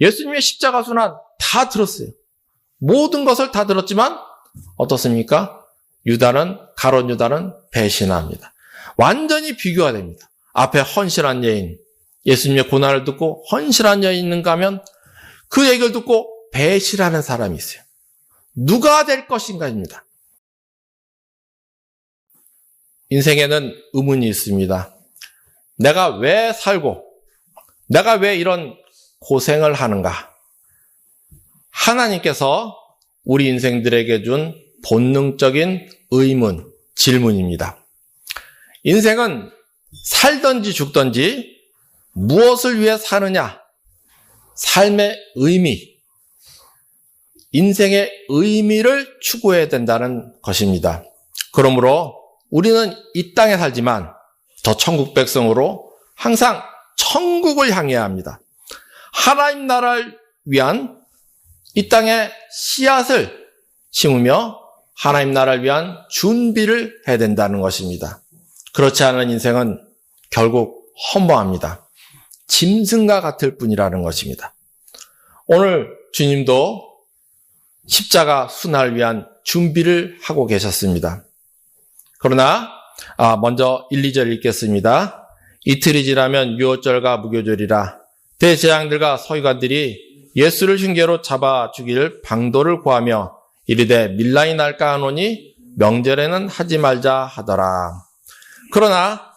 예수님의 십자가 순환 다 들었어요. 모든 것을 다 들었지만 어떻습니까? 가룟 유다는 배신합니다. 완전히 비교가 됩니다. 앞에 헌신한 여인, 예수님의 고난을 듣고 헌신한 여인이 있는가 하면 그 얘기를 듣고 배신하는 사람이 있어요. 누가 될 것인가입니다. 인생에는 의문이 있습니다. 내가 왜 살고, 내가 왜 이런 고생을 하는가? 하나님께서 우리 인생들에게 준 본능적인 의문, 질문입니다. 인생은 살든지 죽든지 무엇을 위해 사느냐? 삶의 의미, 인생의 의미를 추구해야 된다는 것입니다. 그러므로 우리는 이 땅에 살지만 저 천국 백성으로 항상 천국을 향해야 합니다. 하나님 나라를 위한 이 땅에 씨앗을 심으며 하나님 나라를 위한 준비를 해야 된다는 것입니다. 그렇지 않은 인생은 결국 허무합니다. 짐승과 같을 뿐이라는 것입니다. 오늘 주님도 십자가 순환을 위한 준비를 하고 계셨습니다. 그러나 먼저 1, 2절 읽겠습니다. 이틀이 지나면 유월절과 무교절이라 대제사장들과 서기관들이 예수를 흉계로 잡아 죽일 방도를 구하며 이르되 밀라이 날까 하노니 명절에는 하지 말자 하더라. 그러나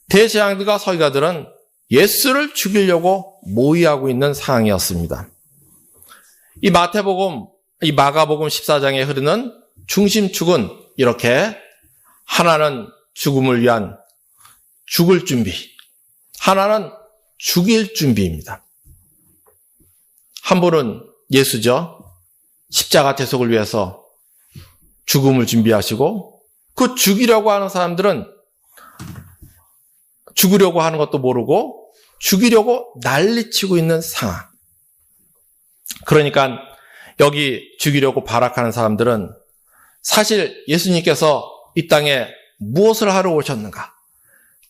대제사장들과 서기관들은 예수를 죽이려고 모의하고 있는 상황이었습니다. 이 마가복음 14장에 흐르는 중심축은 이렇게 하나는 죽음을 위한 죽을 준비, 하나는 죽일 준비입니다. 한 분은 예수죠. 십자가 대속을 위해서 죽음을 준비하시고 그 죽이려고 하는 사람들은 죽으려고 하는 것도 모르고 죽이려고 난리치고 있는 상황. 그러니까 여기 죽이려고 발악하는 사람들은 사실 예수님께서 이 땅에 무엇을 하러 오셨는가?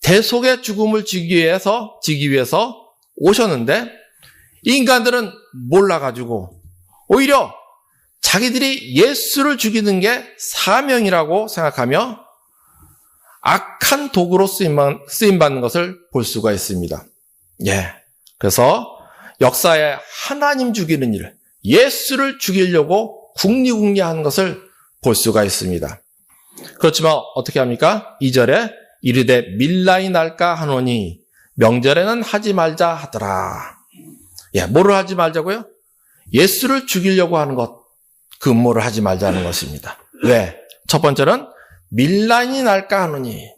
대속의 죽음을 지기 위해서 오셨는데 인간들은 몰라가지고 오히려 자기들이 예수를 죽이는 게 사명이라고 생각하며 악한 도구로 쓰임받는 것을 볼 수가 있습니다. 그래서 역사에 하나님 죽이는 일, 예수를 죽이려고 궁리궁리하는 것을 볼 수가 있습니다. 그렇지만 어떻게 합니까? 2절에 이르되 밀라이 날까 하노니 명절에는 하지 말자 하더라. 뭐를 하지 말자고요? 예수를 죽이려고 하는 것, 그 음모를 하지 말자는 것입니다. 왜? 첫 번째는 밀라이 날까 하노니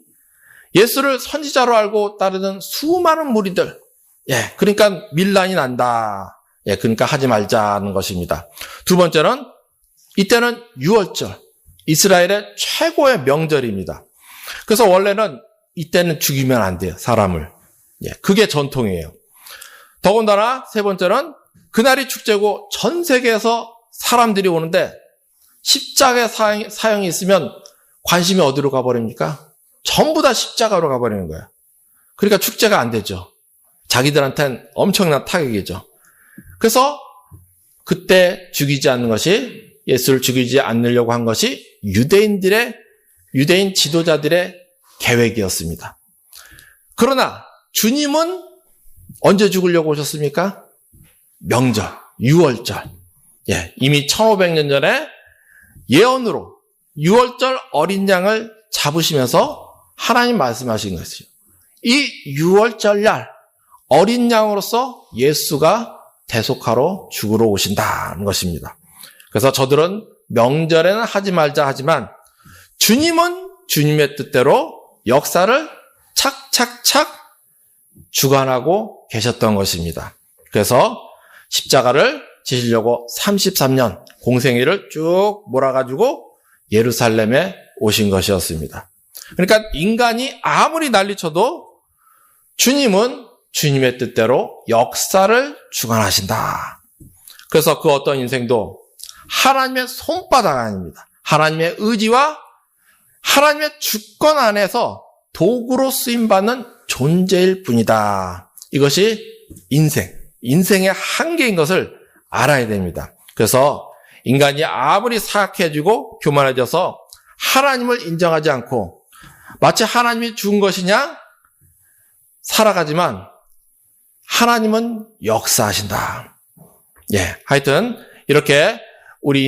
예수를 선지자로 알고 따르는 수많은 무리들, 그러니까 밀란이 난다. 그러니까 하지 말자는 것입니다. 두 번째는 이때는 유월절, 이스라엘의 최고의 명절입니다. 그래서 원래는 이때는 죽이면 안 돼요, 사람을. 그게 전통이에요. 더군다나 세 번째는 그날이 축제고 전 세계에서 사람들이 오는데 십자가의 사형이 있으면 관심이 어디로 가버립니까? 전부 다 십자가로 가버리는 거예요. 그러니까 축제가 안 되죠. 자기들한테는 엄청난 타격이죠. 그래서 그때 죽이지 않는 것이, 예수를 죽이지 않으려고 한 것이 유대인 지도자들의 계획이었습니다. 그러나 주님은 언제 죽으려고 오셨습니까? 명절, 유월절. 이미 1500년 전에 예언으로 유월절 어린 양을 잡으시면서 하나님 말씀하신 것이요. 이 유월절 날 어린 양으로서 예수가 대속하러 죽으러 오신다는 것입니다. 그래서 저들은 명절에는 하지 말자 하지만 주님은 주님의 뜻대로 역사를 착착착 주관하고 계셨던 것입니다. 그래서 십자가를 지시려고 33년 공생애를 쭉 몰아가지고 예루살렘에 오신 것이었습니다. 그러니까 인간이 아무리 난리쳐도 주님은 주님의 뜻대로 역사를 주관하신다. 그래서 그 어떤 인생도 하나님의 손바닥 아닙니다. 하나님의 의지와 하나님의 주권 안에서 도구로 쓰임받는 존재일 뿐이다. 이것이 인생, 인생의 한계인 것을 알아야 됩니다. 그래서 인간이 아무리 사악해지고 교만해져서 하나님을 인정하지 않고 마치 하나님이 준 것이냐 살아가지만 하나님은 역사하신다. 예, 하여튼 이렇게 우리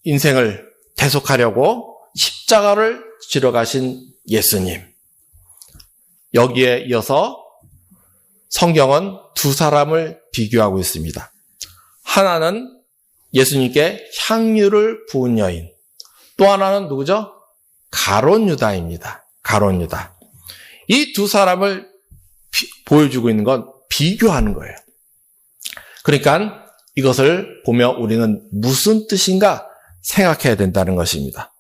인생을 대속하려고 십자가를 지러 가신 예수님. 여기에 이어서 성경은 두 사람을 비교하고 있습니다. 하나는 예수님께 향유를 부은 여인. 또 하나는 누구죠? 가룟 유다입니다. 가룟 유다. 이 두 사람을 보여주고 있는 건 비교하는 거예요. 그러니까 이것을 보며 우리는 무슨 뜻인가 생각해야 된다는 것입니다.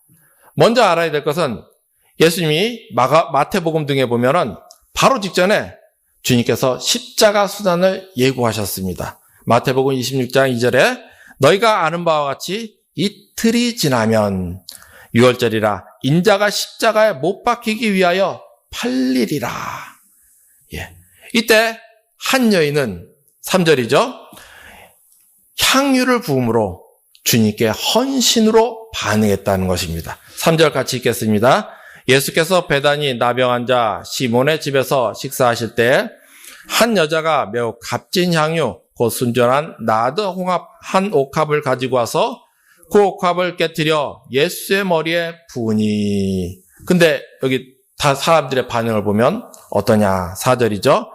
먼저 알아야 될 것은 예수님이 마태복음 등에 보면은 바로 직전에 주님께서 십자가 수단을 예고하셨습니다. 마태복음 26장 2절에 너희가 아는 바와 같이 이틀이 지나면 유월절이라 인자가 십자가에 못 박히기 위하여 팔리리라. 예. 이때 한 여인은 3절이죠. 향유를 부음으로 주님께 헌신으로 반응했다는 것입니다. 3절 같이 읽겠습니다. 예수께서 베다니 나병한 자 시몬의 집에서 식사하실 때 한 여자가 매우 값진 향유 곧 순전한 나드 홍합 한 옥합을 가지고 와서 그 옥합을 깨뜨려 예수의 머리에 부으니. 근데 여기 다 사람들의 반응을 보면 어떠냐? 4절이죠.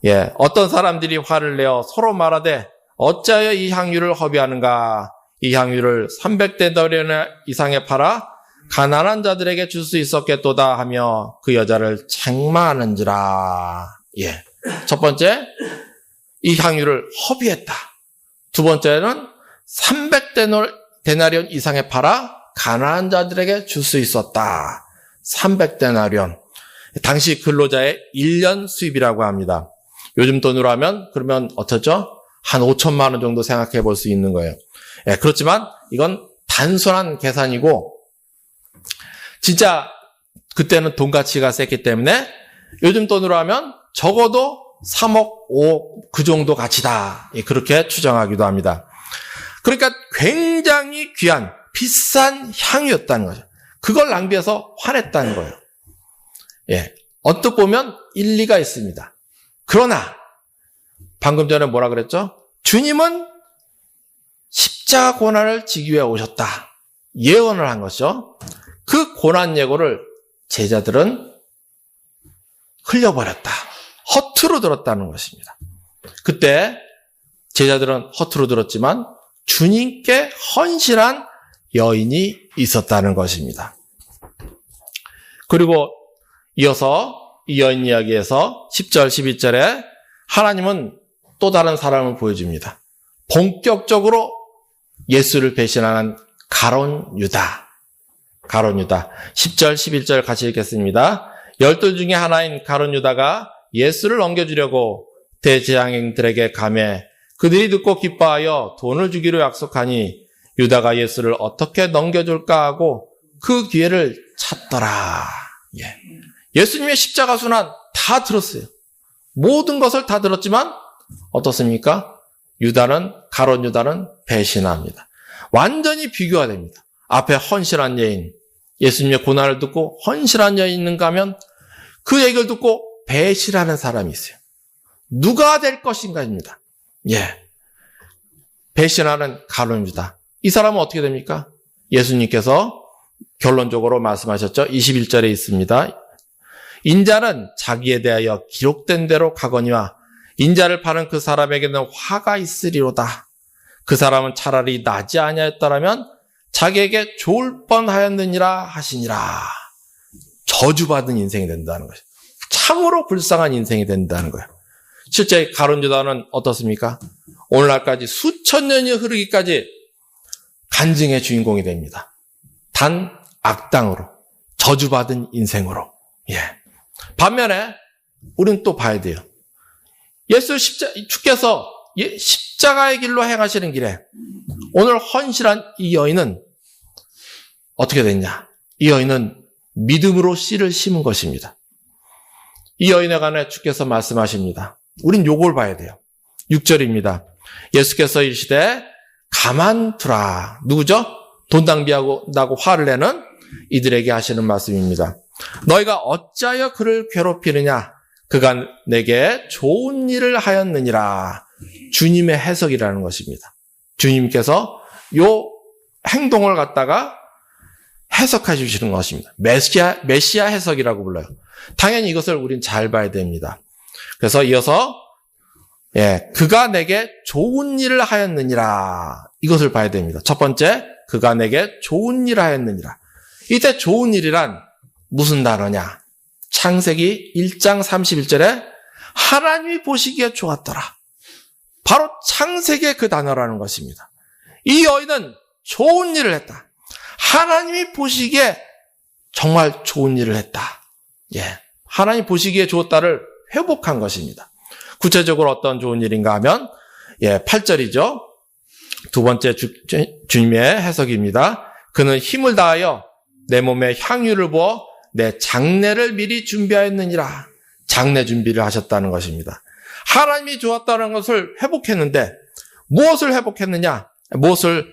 예, 어떤 사람들이 화를 내어 서로 말하되 어찌하여 이 향유를 허비하는가? 이 향유를 300데나리온 이상에 팔아 가난한 자들에게 줄 수 있었겠도다 하며 그 여자를 책망하는지라. 예. 첫 번째, 이 향유를 허비했다. 두 번째는 300데나리온 이상에 팔아 가난한 자들에게 줄 수 있었다. 300데나리온. 당시 근로자의 1년 수입이라고 합니다. 요즘 돈으로 하면 그러면 어떻죠? 한 5천만 원 정도 생각해 볼 수 있는 거예요. 예, 그렇지만 이건 단순한 계산이고 진짜 그때는 돈 가치가 셌기 때문에 요즘 돈으로 하면 적어도 3억, 5억 그 정도 가치다. 예, 그렇게 추정하기도 합니다. 그러니까 굉장히 귀한 비싼 향유였다는 거죠. 그걸 낭비해서 화냈다는 거예요. 예, 언뜻 보면 일리가 있습니다. 그러나 방금 전에 뭐라 그랬죠? 주님은 십자가 고난을 지기 위해 오셨다. 예언을 한 것이죠. 그 고난 예고를 제자들은 흘려버렸다. 허투루 들었다는 것입니다. 그때 제자들은 허투루 들었지만 주님께 헌신한 여인이 있었다는 것입니다. 그리고 이어서 이 여인 이야기에서 10절, 11절에 하나님은 또 다른 사람을 보여줍니다. 본격적으로 예수를 배신하는 가룟 유다. 가룟 유다. 10절, 11절 같이 읽겠습니다. 12 중에 하나인 가룟 유다가 예수를 넘겨주려고 대제사장들에게 가매 그들이 듣고 기뻐하여 돈을 주기로 약속하니 유다가 예수를 어떻게 넘겨줄까 하고 그 기회를 찾더라. 예. 예수님의 십자가 순환 다 들었어요. 모든 것을 다 들었지만 어떻습니까? 가룟 유다는 배신합니다. 완전히 비교가 됩니다. 앞에 헌신한 여인, 예수님의 고난을 듣고 헌신한 여인이 있는가 하면 그 얘기를 듣고 배신하는 사람이 있어요. 누가 될 것인가입니다. 예. 배신하는 가룟 유다. 이 사람은 어떻게 됩니까? 예수님께서 결론적으로 말씀하셨죠. 21절에 있습니다. 인자는 자기에 대하여 기록된 대로 가거니와 인자를 파는 그 사람에게는 화가 있으리로다. 그 사람은 차라리 나지 아니하였더라면 자기에게 좋을 뻔하였느니라 하시니라. 저주받은 인생이 된다는 거죠. 참으로 불쌍한 인생이 된다는 거예요. 실제 가룟 유다는 어떻습니까? 오늘날까지 수천 년이 흐르기까지 간증의 주인공이 됩니다. 단 악당으로, 저주받은 인생으로. 예. 반면에 우리는 또 봐야 돼요. 주께서 십자가의 길로 행하시는 길에 오늘 헌신한 이 여인은 어떻게 됐냐? 이 여인은 믿음으로 씨를 심은 것입니다. 이 여인에 관해 주께서 말씀하십니다. 우린 요걸 봐야 돼요. 6절입니다. 예수께서 이르시되 가만두라. 누구죠? 돈 낭비하고 화를 내는 이들에게 하시는 말씀입니다. 너희가 어찌하여 그를 괴롭히느냐? 그가 내게 좋은 일을 하였느니라. 주님의 해석이라는 것입니다. 주님께서 요 행동을 갖다가 해석해 주시는 것입니다. 메시아 해석이라고 불러요. 당연히 이것을 우린 잘 봐야 됩니다. 그래서 이어서 그가 내게 좋은 일을 하였느니라. 이것을 봐야 됩니다. 첫 번째, 그가 내게 좋은 일을 하였느니라. 이때 좋은 일이란 무슨 단어냐? 창세기 1장 31절에 하나님이 보시기에 좋았더라. 바로 창세기의 그 단어라는 것입니다. 이 여인은 좋은 일을 했다. 하나님이 보시기에 정말 좋은 일을 했다. 하나님 보시기에 좋았다를 회복한 것입니다. 구체적으로 어떤 좋은 일인가 하면 8절이죠. 두 번째 주님의 해석입니다. 그는 힘을 다하여 내 몸에 향유를 부어 내 장례를 미리 준비하였느니라. 장례 준비를 하셨다는 것입니다. 하나님이 좋았다는 것을 회복했는데 무엇을 회복했느냐? 무엇을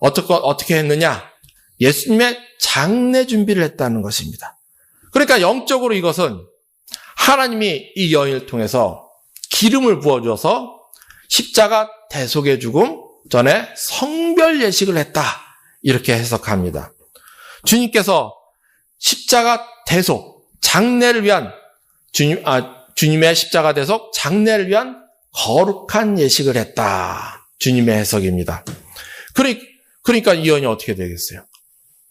어떻게 했느냐? 예수님의 장례 준비를 했다는 것입니다. 그러니까 영적으로 이것은 하나님이 이 여인을 통해서 기름을 부어줘서 십자가 대속의 죽음 전에 성별 예식을 했다. 이렇게 해석합니다. 주님께서 십자가 대속, 장례를 위한 주님의 십자가 대속, 장례를 위한 거룩한 예식을 했다. 주님의 해석입니다. 그러니까 이 여인이 어떻게 되겠어요?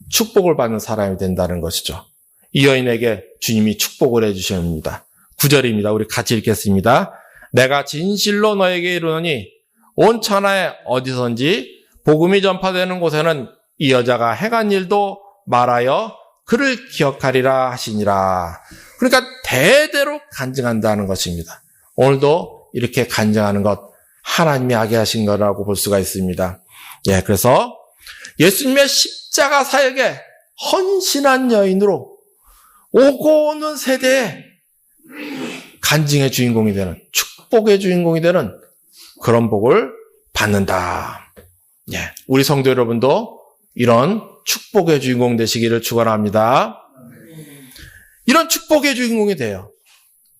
축복을 받는 사람이 된다는 것이죠. 이 여인에게 주님이 축복을 해주십니다. 9절입니다. 우리 같이 읽겠습니다. 내가 진실로 너에게 이르노니 온 천하에 어디선지 복음이 전파되는 곳에는 이 여자가 행한 일도 말하여 그를 기억하리라 하시니라. 그러니까 대대로 간증한다는 것입니다. 오늘도 이렇게 간증하는 것 하나님이 하게 하신 거라고 볼 수가 있습니다. 그래서 예수님의 십자가 사역에 헌신한 여인으로 오고 오는 세대에 간증의 주인공이 되는, 축복의 주인공이 되는 그런 복을 받는다. 우리 성도 여러분도 이런 축복의 주인공 되시기를 축원합니다. 이런 축복의 주인공이 돼요.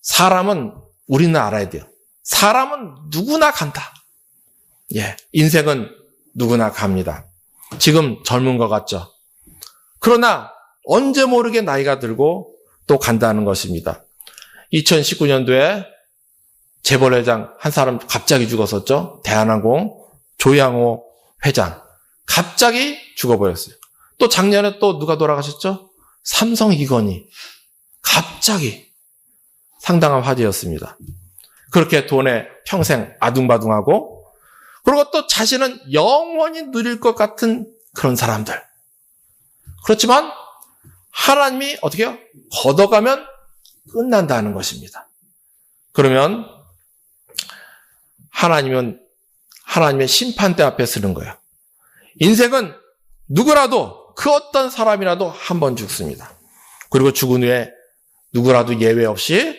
사람은 우리는 알아야 돼요. 사람은 누구나 간다. 인생은 누구나 갑니다. 지금 젊은 것 같죠? 그러나 언제 모르게 나이가 들고 또 간다는 것입니다. 2019년도에 재벌회장 한 사람 갑자기 죽었었죠. 대한항공 조양호 회장 갑자기 죽어버렸어요. 또 작년에 또 누가 돌아가셨죠? 삼성 이건희 갑자기 상당한 화제였습니다. 그렇게 돈에 평생 아둥바둥하고 그리고 또 자신은 영원히 누릴 것 같은 그런 사람들. 그렇지만 하나님이 어떻게 해요? 걷어가면 끝난다는 것입니다. 그러면 하나님은 하나님의 심판대 앞에 서는 거예요. 인생은 누구라도 그 어떤 사람이라도 한 번 죽습니다. 그리고 죽은 후에 누구라도 예외 없이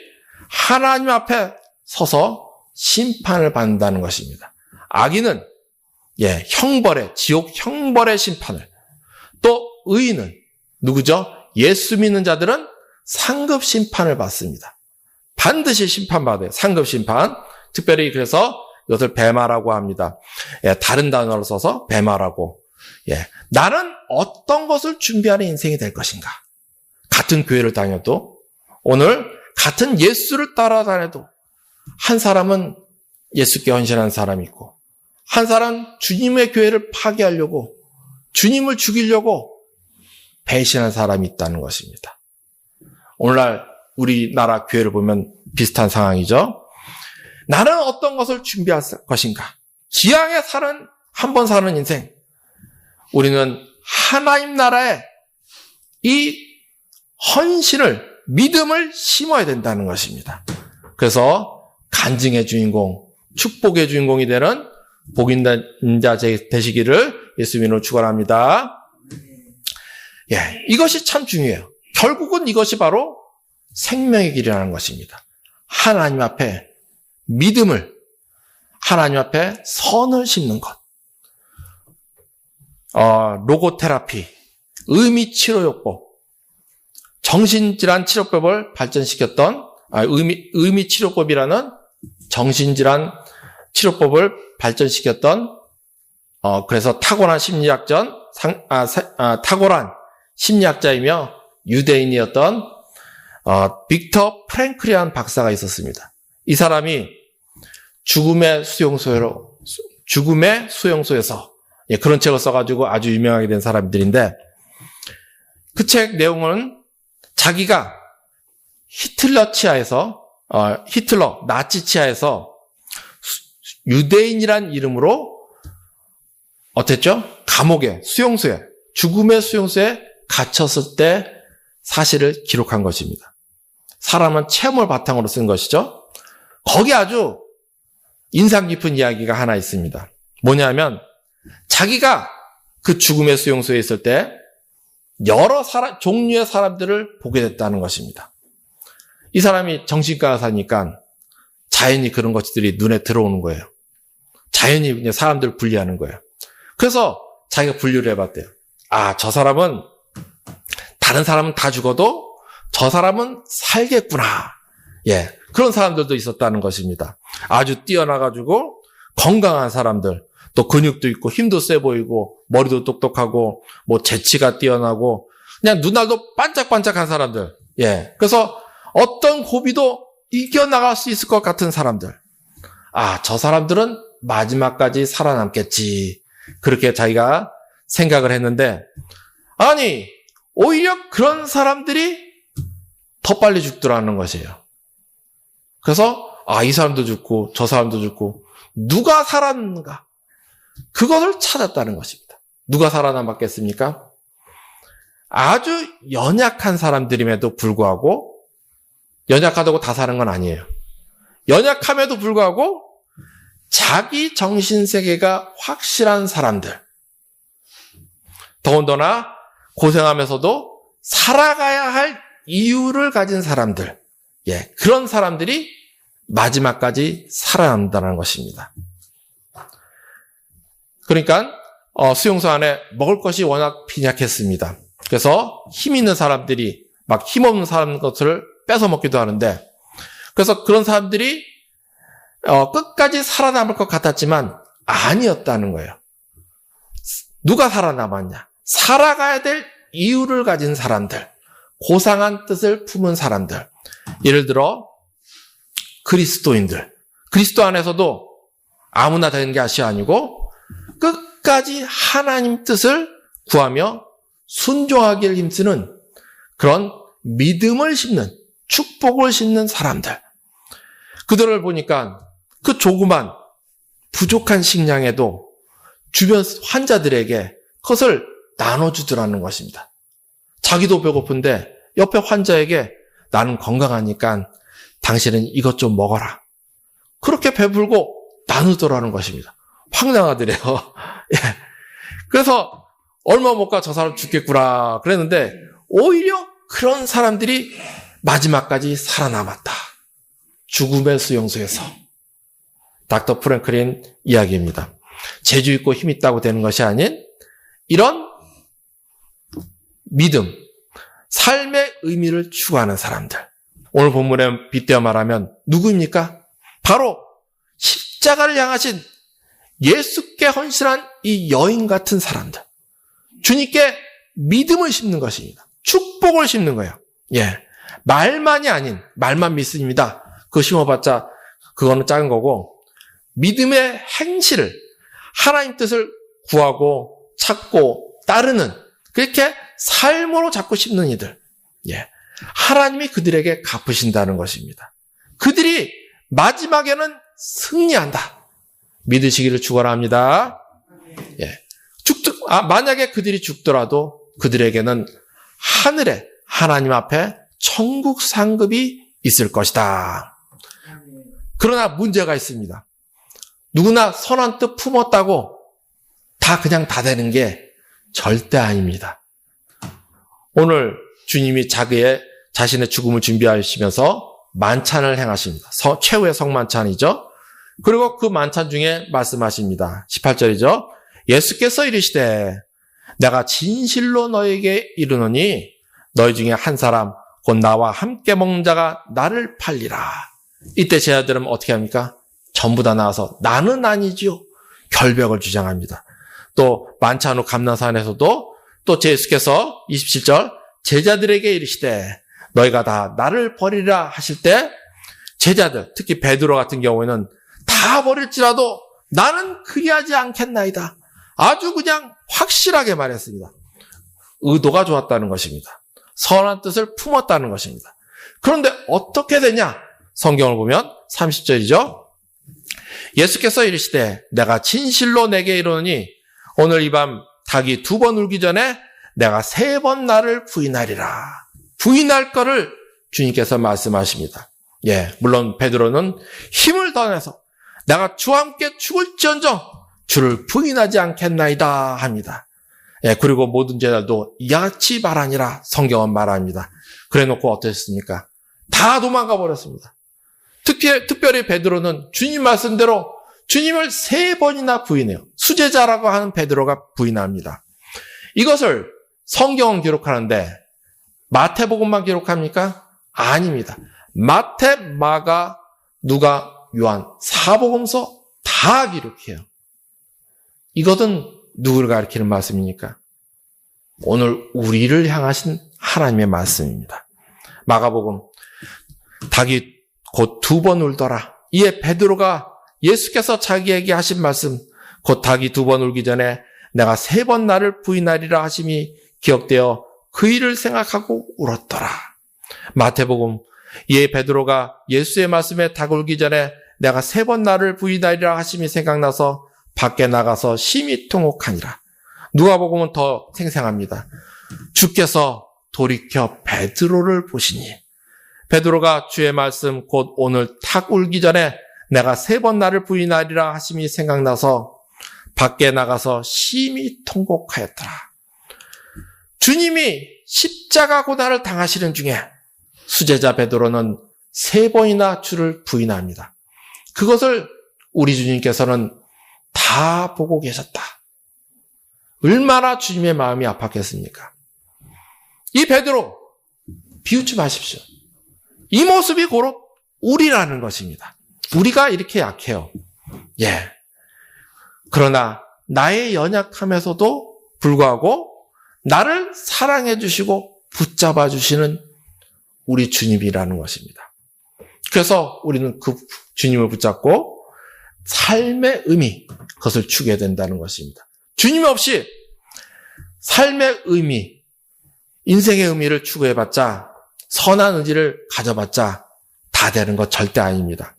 하나님 앞에 서서 심판을 받는다는 것입니다. 악인은 형벌의 지옥 형벌의 심판을, 또 의인은 누구죠? 예수 믿는 자들은 상급 심판을 받습니다. 반드시 심판받아요. 상급 심판. 특별히 그래서 이것을 배마라고 합니다. 다른 단어를 써서 배마라고. 나는 어떤 것을 준비하는 인생이 될 것인가? 같은 교회를 다녀도, 오늘 같은 예수를 따라다녀도 한 사람은 예수께 헌신한 사람이 있고, 한 사람은 주님의 교회를 파괴하려고, 주님을 죽이려고 배신한 사람이 있다는 것입니다. 오늘날 우리나라 교회를 보면 비슷한 상황이죠. 나는 어떤 것을 준비할 것인가? 기왕에 한 번 사는 인생. 우리는 하나님 나라에 이 헌신을, 믿음을 심어야 된다는 것입니다. 그래서 간증의 주인공, 축복의 주인공이 되는 복인자 되시기를 예수님으로 축원합니다. 이것이 참 중요해요. 결국은 이것이 바로 생명의 길이라는 것입니다. 하나님 앞에 믿음을, 하나님 앞에 선을 심는 것. 로고테라피, 의미치료요법, 정신질환 치료법을 발전시켰던, 의미치료법이라는 정신질환 치료법을 발전시켰던, 그래서 탁월한 심리학자이며 유대인이었던, 빅터 프랭클이라는 박사가 있었습니다. 이 사람이 죽음의 수용소에서 그런 책을 써가지고 아주 유명하게 된 사람들인데, 그 책 내용은 자기가 나치 치하에서 유대인이란 이름으로 어땠죠? 죽음의 수용소에 갇혔을 때 사실을 기록한 것입니다. 사람은 체험을 바탕으로 쓴 것이죠. 거기 아주 인상 깊은 이야기가 하나 있습니다. 뭐냐면 자기가 그 죽음의 수용소에 있을 때 여러 종류의 사람들을 보게 됐다는 것입니다. 이 사람이 정신과 의사니까 자연히 그런 것들이 눈에 들어오는 거예요. 자연히 그냥 사람들을 분리하는 거예요. 그래서 자기가 분류를 해봤대요. 저 사람은 다른 사람은 다 죽어도 저 사람은 살겠구나. 그런 사람들도 있었다는 것입니다. 아주 뛰어나가지고 건강한 사람들, 또 근육도 있고 힘도 세 보이고 머리도 똑똑하고 뭐 재치가 뛰어나고 그냥 눈알도 반짝반짝한 사람들. 그래서 어떤 고비도 이겨나갈 수 있을 것 같은 사람들. 저 사람들은 마지막까지 살아남겠지. 그렇게 자기가 생각을 했는데, 아니 오히려 그런 사람들이 더 빨리 죽더라는 것이에요. 그래서 이 사람도 죽고 저 사람도 죽고 누가 살았는가? 그것을 찾았다는 것입니다. 누가 살아남았겠습니까? 아주 연약한 사람들임에도 불구하고, 연약하다고 다 사는 건 아니에요. 연약함에도 불구하고 자기 정신세계가 확실한 사람들, 더군다나 고생하면서도 살아가야 할 이유를 가진 사람들, 그런 사람들이 마지막까지 살아남는다는 것입니다. 그러니까 수용소 안에 먹을 것이 워낙 빈약했습니다. 그래서 힘 있는 사람들이 막 힘없는 사람 것을 뺏어 먹기도 하는데, 그래서 그런 사람들이 끝까지 살아남을 것 같았지만 아니었다는 거예요. 누가 살아남았냐? 살아가야 될 이유를 가진 사람들, 고상한 뜻을 품은 사람들, 예를 들어 그리스도인들, 그리스도 안에서도 아무나 되는 것이 아니고 끝까지 하나님 뜻을 구하며 순종하기를 힘쓰는 그런 믿음을 심는, 축복을 심는 사람들, 그들을 보니까 그 조그만 부족한 식량에도 주변 환자들에게 그것을 나눠주더라는 것입니다. 자기도 배고픈데 옆에 환자에게 나는 건강하니까 당신은 이것 좀 먹어라. 그렇게 베풀고 나누더라는 것입니다. 황당하더래요. 그래서 얼마 못 가 저 사람 죽겠구나 그랬는데 오히려 그런 사람들이 마지막까지 살아남았다. 죽음의 수용소에서. 닥터 프랭클린 이야기입니다. 재주 있고 힘 있다고 되는 것이 아닌 이런 믿음, 삶의 의미를 추구하는 사람들. 오늘 본문에 빗대어 말하면 누구입니까? 바로 십자가를 향하신 예수께 헌신한 이 여인 같은 사람들. 주님께 믿음을 심는 것입니다. 축복을 심는 거예요. 말만이 아닌, 말만 믿습니다. 그거 심어봤자 그거는 작은 거고, 믿음의 행실을, 하나님 뜻을 구하고 찾고 따르는, 그렇게 삶으로 자꾸 심는 이들. 하나님이 그들에게 갚으신다는 것입니다. 그들이 마지막에는 승리한다. 믿으시기를 축원합니다. 만약에 그들이 죽더라도 그들에게는 하늘에 하나님 앞에 천국 상급이 있을 것이다. 그러나 문제가 있습니다. 누구나 선한 뜻 품었다고 다 그냥 다 되는 게 절대 아닙니다. 오늘 주님이 자신의 죽음을 준비하시면서 만찬을 행하십니다. 최후의 성만찬이죠. 그리고 그 만찬 중에 말씀하십니다. 18절이죠. 예수께서 이르시되 내가 진실로 너에게 이르노니 너희 중에 한 사람 곧 나와 함께 먹는 자가 나를 팔리라. 이때 제자들은 어떻게 합니까? 전부 다 나와서 나는 아니지요. 결백을 주장합니다. 또 만찬 후 감난산에서도 또 예수께서 27절 제자들에게 이르시되 너희가 다 나를 버리라 하실 때 제자들, 특히 베드로 같은 경우에는 다 버릴지라도 나는 그리하지 않겠나이다. 아주 그냥 확실하게 말했습니다. 의도가 좋았다는 것입니다. 선한 뜻을 품었다는 것입니다. 그런데 어떻게 되냐? 성경을 보면 30절이죠. 예수께서 이르시되 내가 진실로 내게 이르노니 오늘 이 밤 닭이 2번 울기 전에 내가 3번 나를 부인하리라. 부인할 거를 주님께서 말씀하십니다. 예, 물론 베드로는 힘을 더내서 내가 주와 함께 죽을지언정 주를 부인하지 않겠나이다 합니다. 예, 그리고 모든 제자들도 이와 같이 말하니라 성경은 말합니다. 그래놓고 어땠습니까? 다 도망가 버렸습니다. 특별히 베드로는 주님 말씀대로 주님을 3번이나 부인해요. 수제자라고 하는 베드로가 부인합니다. 이것을 성경은 기록하는데 마태복음만 기록합니까? 아닙니다. 마태, 마가, 누가, 요한, 사복음서 다 기록해요. 이것은 누구를 가리키는 말씀입니까? 오늘 우리를 향하신 하나님의 말씀입니다. 마가복음 닭이 곧 2번 울더라. 이에 베드로가 예수께서 자기에게 하신 말씀 곧 닭이 2번 울기 전에 내가 3번 나를 부인하리라 하심이 기억되어 그 일을 생각하고 울었더라. 마태복음 이에 베드로가 예수의 말씀에 닭 울기 전에 내가 3번 나를 부인하리라 하심이 생각나서 밖에 나가서 심히 통곡하니라. 누가복음은 더 생생합니다. 주께서 돌이켜 베드로를 보시니 베드로가 주의 말씀 곧 오늘 닭 울기 전에 내가 3번 나를 부인하리라 하심이 생각나서 밖에 나가서 심히 통곡하였더라. 주님이 십자가 고난을 당하시는 중에 수제자 베드로는 3번이나 주를 부인합니다. 그것을 우리 주님께서는 다 보고 계셨다. 얼마나 주님의 마음이 아팠겠습니까? 이 베드로 비웃지 마십시오. 이 모습이 고로 우리라는 것입니다. 우리가 이렇게 약해요. 예. 그러나 나의 연약함에서도 불구하고 나를 사랑해 주시고 붙잡아 주시는 우리 주님이라는 것입니다. 그래서 우리는 그 주님을 붙잡고 삶의 의미, 그것을 추게 된다는 것입니다. 주님 없이 삶의 의미, 인생의 의미를 추구해봤자 선한 의지를 가져봤자 다 되는 것 절대 아닙니다.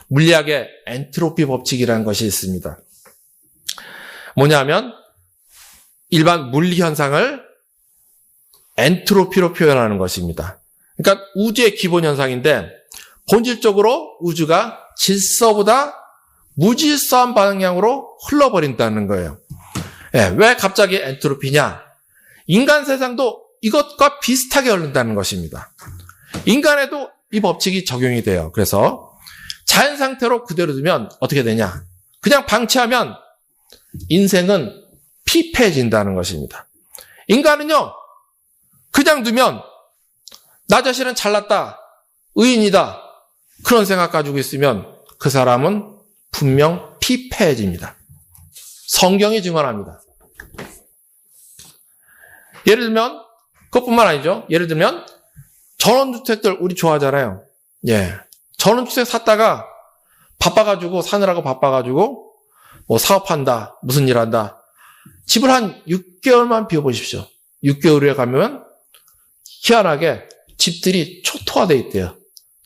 물리학의 엔트로피 법칙이라는 것이 있습니다. 뭐냐면 일반 물리 현상을 엔트로피로 표현하는 것입니다. 그러니까 우주의 기본 현상인데 본질적으로 우주가 질서보다 무질서한 방향으로 흘러버린다는 거예요. 예, 왜 갑자기 엔트로피냐? 인간 세상도 이것과 비슷하게 흐른다는 것입니다. 인간에도 이 법칙이 적용이 돼요. 그래서 자연 상태로 그대로 두면 어떻게 되냐? 그냥 방치하면 인생은 피폐해진다는 것입니다. 인간은요, 그냥 두면 나 자신은 잘났다, 의인이다, 그런 생각 가지고 있으면 그 사람은 분명 피폐해집니다. 성경이 증언합니다. 예를 들면 그것뿐만 아니죠. 예를 들면 전원주택들 우리 좋아하잖아요. 예, 전원주택 샀다가 바빠가지고 사느라고 바빠가지고 뭐 사업한다, 무슨 일 한다. 집을 한 6개월만 비워보십시오. 6개월 후에 가면 희한하게 집들이 초토화되어 있대요.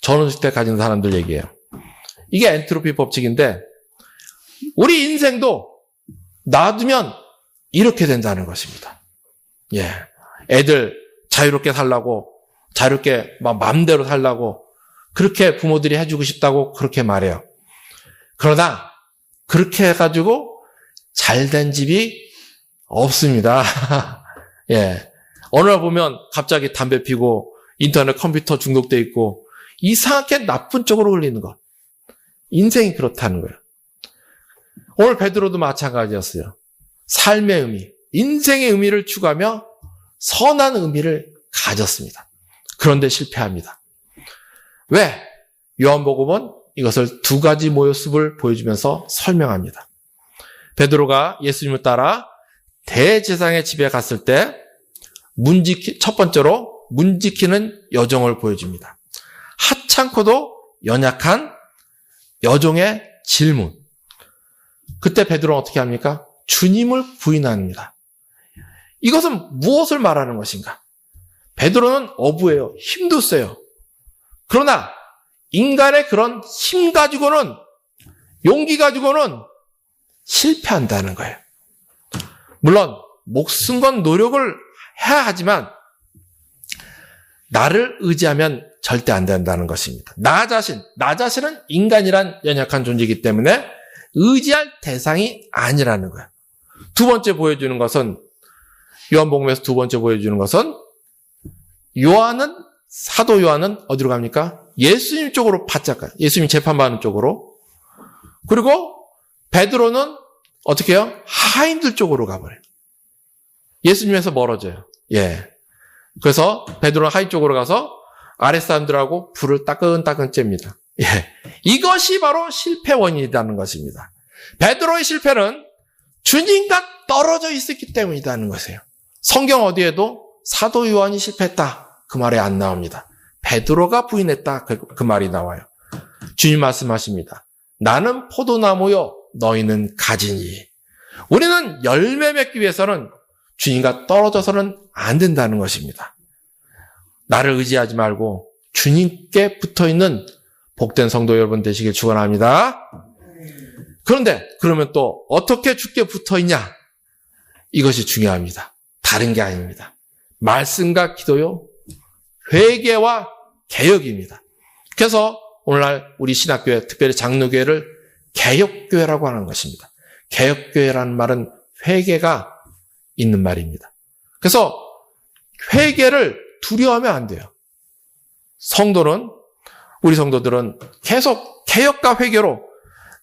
전원주택 가진 사람들 얘기예요. 이게 엔트로피 법칙인데 우리 인생도 놔두면 이렇게 된다는 것입니다. 예, 애들 자유롭게 살라고, 자유롭게 막 마음대로 살라고 그렇게 부모들이 해주고 싶다고 그렇게 말해요. 그러나 그렇게 해가지고 잘된 집이 없습니다. 예, 어느 날 보면 갑자기 담배 피고 인터넷 컴퓨터 중독돼 있고 이상하게 나쁜 쪽으로 흘리는 것. 인생이 그렇다는 거예요. 오늘 베드로도 마찬가지였어요. 삶의 의미, 인생의 의미를 추구하며 선한 의미를 가졌습니다. 그런데 실패합니다. 왜? 요한복음은 이것을 두 가지 모습을 보여주면서 설명합니다. 베드로가 예수님을 따라 대제사장의 집에 갔을 때 첫 번째로 문 지키는 여종을 보여줍니다. 하찮고도 연약한 여종의 질문. 그때 베드로는 어떻게 합니까? 주님을 부인합니다. 이것은 무엇을 말하는 것인가? 베드로는 어부예요. 힘도 세요. 그러나 인간의 그런 힘 가지고는, 용기 가지고는 실패한다는 거예요. 물론 목숨 건 노력을 해야 하지만 나를 의지하면 절대 안 된다는 것입니다. 나 자신은 인간이란 연약한 존재이기 때문에 의지할 대상이 아니라는 거예요. 두 번째 보여주는 것은, 요한복음에서 두 번째 보여주는 것은, 사도 요한은 어디로 갑니까? 예수님 쪽으로 바짝 가요. 예수님 재판받는 쪽으로. 그리고 베드로는 어떻게 해요? 하인들 쪽으로 가버려요. 예수님에서 멀어져요. 예. 그래서 베드로는 하인 쪽으로 가서 아랫사람들하고 불을 따끈따끈 쬐입니다. 예. 이것이 바로 실패 원인이라는 것입니다. 베드로의 실패는 주님과 떨어져 있었기 때문이라는 것이에요. 성경 어디에도 사도 요한이 실패했다, 그 말이 안 나옵니다. 베드로가 부인했다, 그 말이 나와요. 주님 말씀하십니다. 나는 포도나무요, 너희는 가지니. 우리는 열매 맺기 위해서는 주님과 떨어져서는 안 된다는 것입니다. 나를 의지하지 말고 주님께 붙어있는 복된 성도 여러분 되시길 축원합니다. 그런데 그러면 또 어떻게 주께 붙어있냐? 이것이 중요합니다. 다른 게 아닙니다. 말씀과 기도요, 회개와 개혁입니다. 그래서 오늘날 우리 신학교회, 특별히 장로교회를 개혁교회라고 하는 것입니다. 개혁교회라는 말은 회개가 있는 말입니다. 그래서 회개를 두려워하면 안 돼요. 우리 성도들은 계속 개혁과 회개로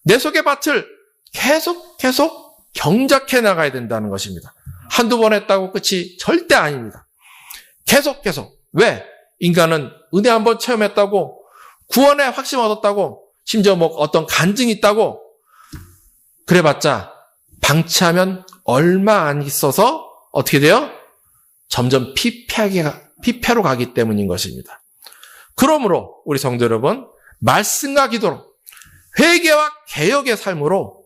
내 속의 밭을 계속 경작해 나가야 된다는 것입니다. 한두 번 했다고 끝이 절대 아닙니다. 계속. 왜? 인간은 은혜 한번 체험했다고, 구원의 확신 얻었다고, 심지어 어떤 간증이 있다고 그래봤자 방치하면 얼마 안 있어서 어떻게 돼요? 점점 피폐로 가기 때문인 것입니다. 그러므로 우리 성도 여러분, 말씀과 기도로, 회개와 개혁의 삶으로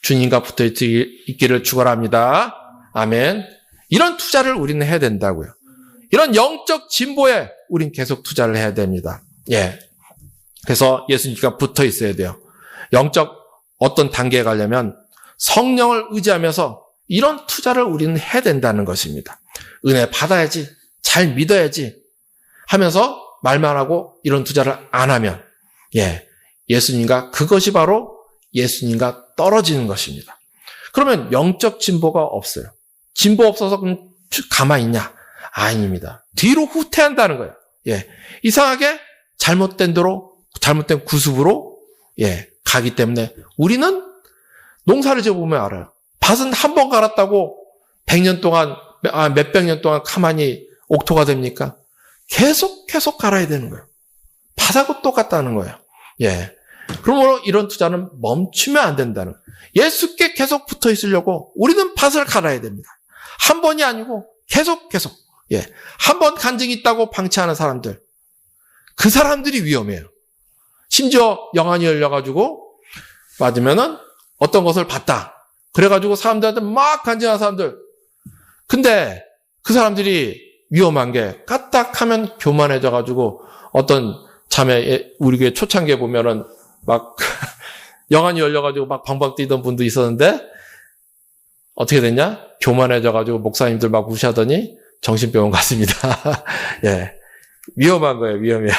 주님과 붙어 있기를 축원합니다. 아멘. 이런 투자를 우리는 해야 된다고요. 이런 영적 진보에 우린 계속 투자를 해야 됩니다. 예. 그래서 예수님과 붙어 있어야 돼요. 영적 어떤 단계에 가려면 성령을 의지하면서 이런 투자를 우리는 해야 된다는 것입니다. 은혜 받아야지, 잘 믿어야지 하면서 말만 하고 이런 투자를 안 하면, 그것이 바로 예수님과 떨어지는 것입니다. 그러면 영적 진보가 없어요. 진보 없어서 그럼 가만히 있냐? 아닙니다. 뒤로 후퇴한다는 거예요. 이상하게 잘못된 구습으로 가기 때문에 우리는 농사를 지어보면 알아요. 밭은 한 번 갈았다고 100년 동안, 몇백 년 동안 가만히 옥토가 됩니까? 계속 갈아야 되는 거예요. 밭하고 똑같다는 거예요. 그러므로 이런 투자는 멈추면 안 된다는 거예요. 예수께 계속 붙어 있으려고 우리는 밭을 갈아야 됩니다. 한 번이 아니고 계속. 한 번 간증이 있다고 방치하는 사람들, 그 사람들이 위험해요. 심지어 영안이 열려가지고 맞으면은 어떤 것을 봤다. 그래가지고 사람들한테 막 간증하는 사람들. 근데 그 사람들이 위험한 게 까딱하면 교만해져가지고 어떤 자매, 우리 교회 초창기에 보면은 막 영안이 열려가지고 막 방방 뛰던 분도 있었는데 어떻게 됐냐? 교만해져가지고 목사님들 막 무시하더니 정신병원 갔습니다. 위험한 거예요, 위험해요.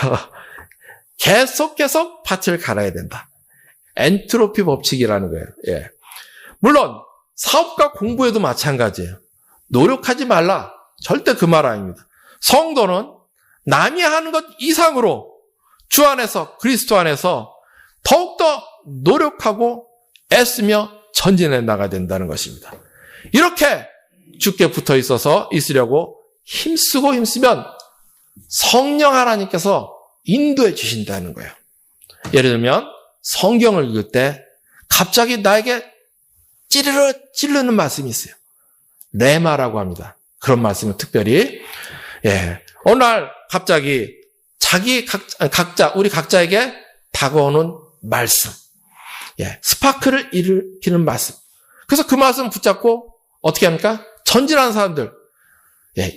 계속 밭을 갈아야 된다. 엔트로피 법칙이라는 거예요. 물론 사업과 공부에도 마찬가지예요. 노력하지 말라. 절대 그 말 아닙니다. 성도는 남이 하는 것 이상으로 주 안에서, 그리스도 안에서 더욱더 노력하고 애쓰며 전진해 나가야 된다는 것입니다. 이렇게 주께 붙어 있으려고 힘쓰면 성령 하나님께서 인도해 주신다는 거예요. 예를 들면 성경을 읽을 때 갑자기 나에게 찌르는 말씀이 있어요. 레마라고 합니다. 그런 말씀은 특별히 어느 날 갑자기 우리 각자에게 다가오는 말씀, 스파크를 일으키는 말씀. 그래서 그 말씀 붙잡고 어떻게 합니까? 전진하는 사람들.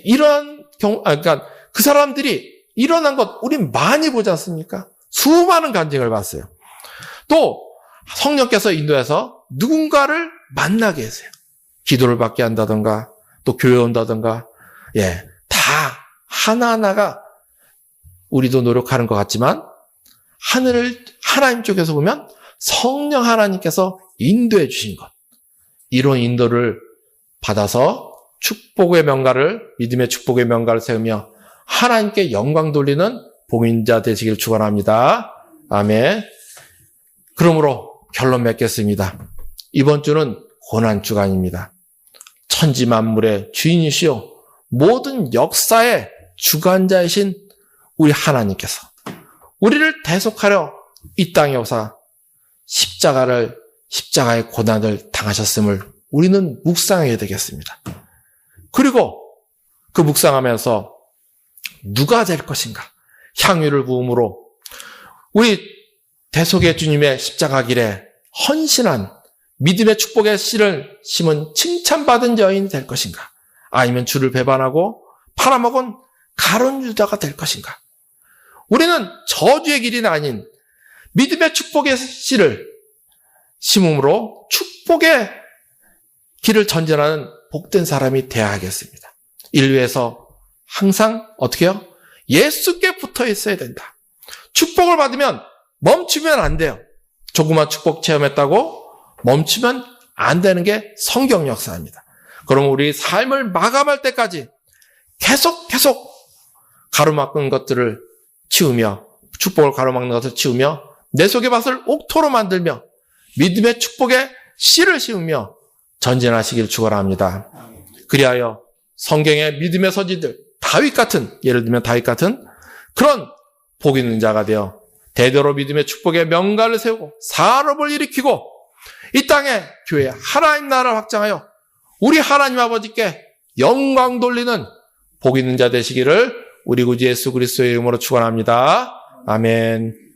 이런 경우, 그러니까 그 사람들이 일어난 것 우리 많이 보지 않습니까? 수많은 간증을 봤어요. 또 성령께서 인도해서 누군가를 만나게 하세요. 기도를 받게 한다던가 또 교회 온다던가 다 하나하나가 우리도 노력하는 것 같지만 하나님 쪽에서 보면 성령 하나님께서 인도해 주신 것, 이런 인도를 받아서 축복의 명가를, 믿음의 축복의 명가를 세우며 하나님께 영광 돌리는 복인자 되시기를 축원합니다. 아멘. 그러므로 결론 맺겠습니다. 이번 주는 고난주간입니다. 천지 만물의 주인이시오 모든 역사의 주관자이신 우리 하나님께서 우리를 대속하려 이 땅에 오사 십자가의 고난을 당하셨음을 우리는 묵상해야 되겠습니다. 그리고 그 묵상하면서 누가 될 것인가? 향유를 부음으로 우리 대속의 주님의 십자가 길에 헌신한 믿음의 축복의 씨를 심은 칭찬받은 여인이 될 것인가? 아니면 주를 배반하고 팔아먹은 가룟 유다가 될 것인가? 우리는 저주의 길이 아닌 믿음의 축복의 씨를 심음으로 축복의 길을 전진하는 복된 사람이 되어야 하겠습니다. 인류에서 항상 어떻게 해요? 예수께 붙어 있어야 된다. 축복을 받으면 멈추면 안 돼요. 조그만 축복 체험했다고 멈추면 안 되는 게 성경 역사입니다. 그럼 우리 삶을 마감할 때까지 계속 가로막은 것들을 치우며, 축복을 가로막는 것을 치우며 내 속의 밭을 옥토로 만들며 믿음의 축복의 씨를 씌우며 전진하시기를 축원합니다. 그리하여 성경의 믿음의 서지들, 예를 들면 다윗 같은 그런 복 있는 자가 되어 대대로 믿음의 축복의 명가를 세우고 사업을 일으키고 이 땅에 교회 하나님 나라를 확장하여 우리 하나님 아버지께 영광 돌리는 복 있는 자 되시기를 우리 구주 예수 그리스도의 이름으로 축원합니다. 아멘.